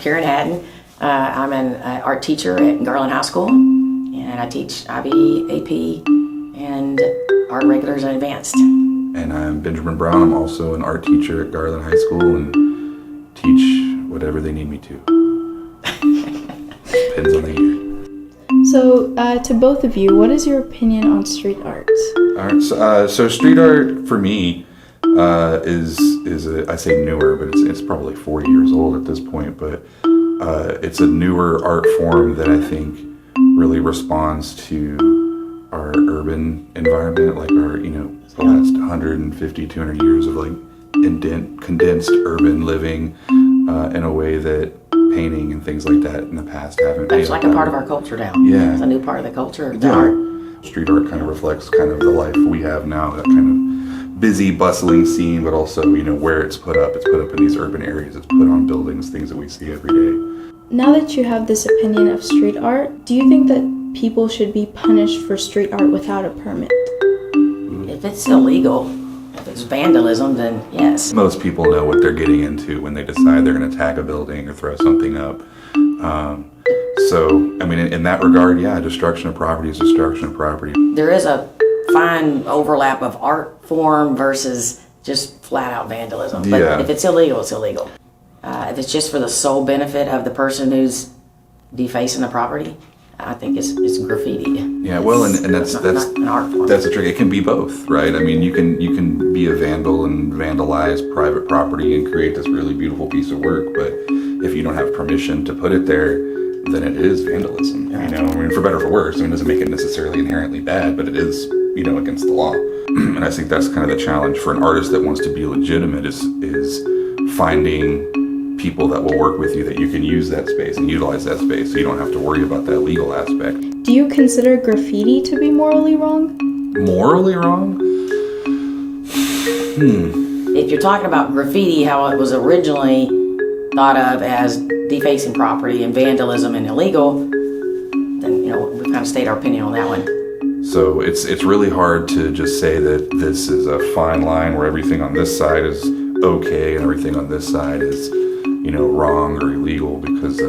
Karen Haddon. I'm an art teacher at Garland High School, and I teach IB, AP, and art regulars and advanced. And I'm Benjamin Brown. I'm also an art teacher at Garland High School and teach whatever they need me to. Depends on the year. So, to both of you, what is your opinion on street art? All right, so street art for me is I say newer, but it's probably 40 years old at this point. But it's a newer art form that I think really responds to our urban environment, like our the last 150, 200 years of like condensed urban living in a way that painting and things like that in the past haven't. It's like a part of our culture now. Yeah. It's a new part of the culture, the art. Street art kind of reflects kind of the life we have now, that kind of busy, bustling scene, but also, where it's put up. It's put up in these urban areas. It's put on buildings, things that we see every day. Now that you have this opinion of street art, do you think that people should be punished for street art without a permit? If it's illegal, if it's vandalism, then yes. Most people know what they're getting into when they decide they're going to attack a building or throw something up. So, in that regard, yeah, destruction of property is destruction of property. There is a fine overlap of art form versus just flat out vandalism. But Yeah. if it's illegal, it's illegal. If it's just for the sole benefit of the person who's defacing the property, I think it's graffiti. Yeah, well, and that's not an art form. that's the trick. It can be both, right? You can be a vandal and vandalize private property and create this really beautiful piece of work, but if you don't have permission to put it there, then it is vandalism. For better or for worse. It doesn't make it necessarily inherently bad, but it is, against the law. And I think that's kind of the challenge for an artist that wants to be legitimate is finding people that will work with you, that you can use that space and utilize that space, so you don't have to worry about that legal aspect. Do you consider graffiti to be morally wrong? Morally wrong? If you're talking about graffiti, how it was originally thought of as defacing property and vandalism and illegal, then we've kind of stated our opinion on that one. So it's really hard to just say that this is a fine line where everything on this side is okay and everything on this side is wrong or illegal, because they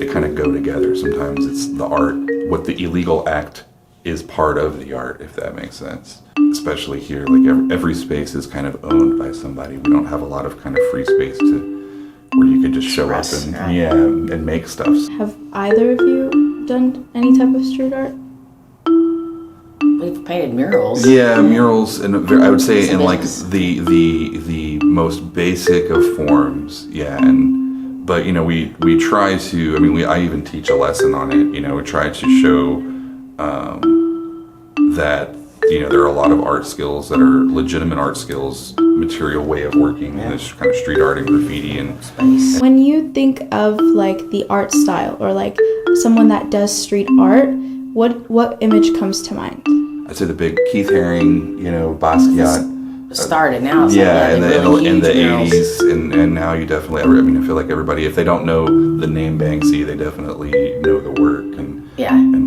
kind of go together. Sometimes it's the art, what the illegal act is part of the art, if that makes sense. Especially here, like every space is kind of owned by somebody. We don't have a lot of kind of free space where you could just show up and make stuff. Have either of you done any type of street art? We've painted murals. Yeah, murals, and I would say in like the most basic of forms. Yeah, but we try to. I even teach a lesson on it. We try to show that there are a lot of art skills that are legitimate art skills, material way of working in this kind of street art and graffiti and space. When you think of like the art style or like someone that does street art, what image comes to mind? I'd say the big Keith Haring, Basquiat. Started now. In the murals. 80s, and now you definitely. I feel like everybody, if they don't know the name Banksy, they definitely know the work and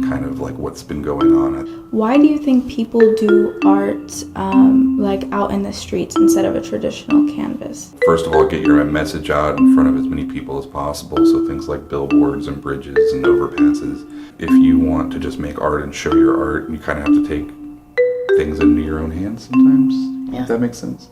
kind of like what's been going on. Why do you think people do art like out in the streets instead of a traditional canvas? First of all, get your message out in front of as many people as possible. So things like billboards and bridges and overpasses. If you want to just make art and show your art, you kind of have to take things into your own hands sometimes. Yeah. If that makes sense.